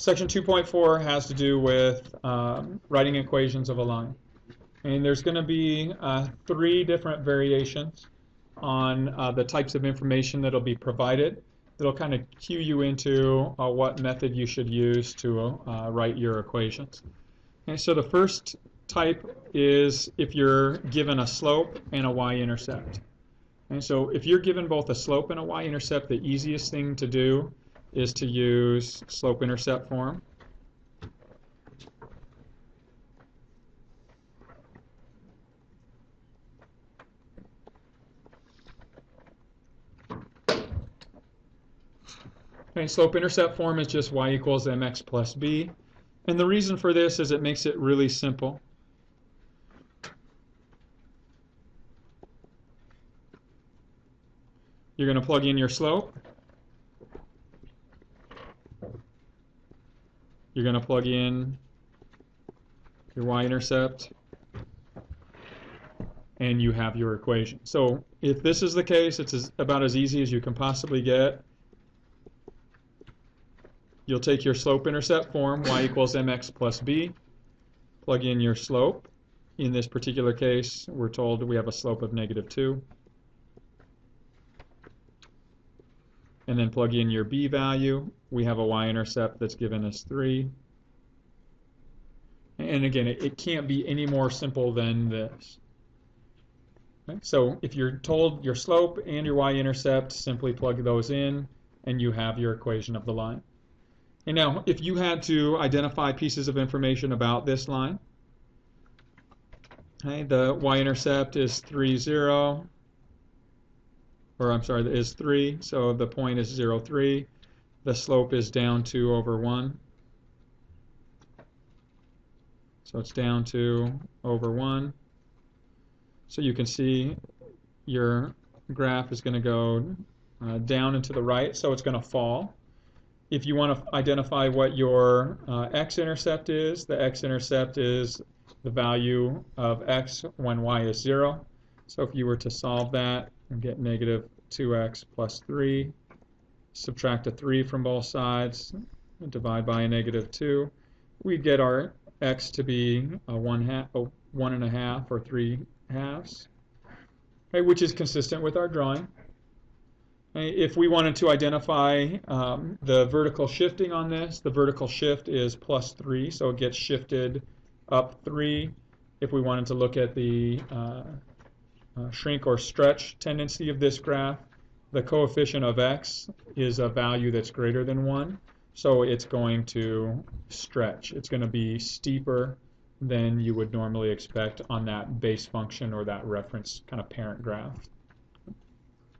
Section 2.4 has to do with writing equations of a line. And there's going to be 3 different variations on the types of information that will be provided. That'll kind of cue you into what method you should use to write your equations. Okay, so the first type is if you're given a slope and a y-intercept. And so if you're given both a slope and a y-intercept, the easiest thing to do is to use slope-intercept form. Okay, slope-intercept form is just y equals mx plus b. And the reason for this is it makes it really simple. You're going to plug in your slope. You're going to plug in your y-intercept, and you have your equation. So if this is the case, it's about as easy as you can possibly get. You'll take your slope-intercept form, y equals mx plus b, plug in your slope. In this particular case, we're told we have a slope of -2. And then plug in your b value. We have a y-intercept that's given us 3. And again, it can't be any more simple than this. Okay? So if you're told your slope and your y-intercept, simply plug those in, and you have your equation of the line. And now, if you had to identify pieces of information about this line, okay, the y-intercept is 3, 0. Or I'm sorry, is 3, so the point is 0, 3. The slope is down 2 over 1. So it's down 2 over 1. So you can see your graph is going to go down and to the right, so it's going to fall. If you want to identify what your x-intercept is, the x-intercept is the value of x when y is 0. So if you were to solve that and get negative 2x plus 3, subtract a 3 from both sides, and divide by a -2, we'd get our x to be 1.5 or 3/2, okay, which is consistent with our drawing. If we wanted to identify the vertical shifting on this, the vertical shift is +3, so it gets shifted up 3. If we wanted to look at the shrink or stretch tendency of this graph, the coefficient of x is a value that's greater than 1, so it's going to stretch. It's going to be steeper than you would normally expect on that base function or that reference kind of parent graph.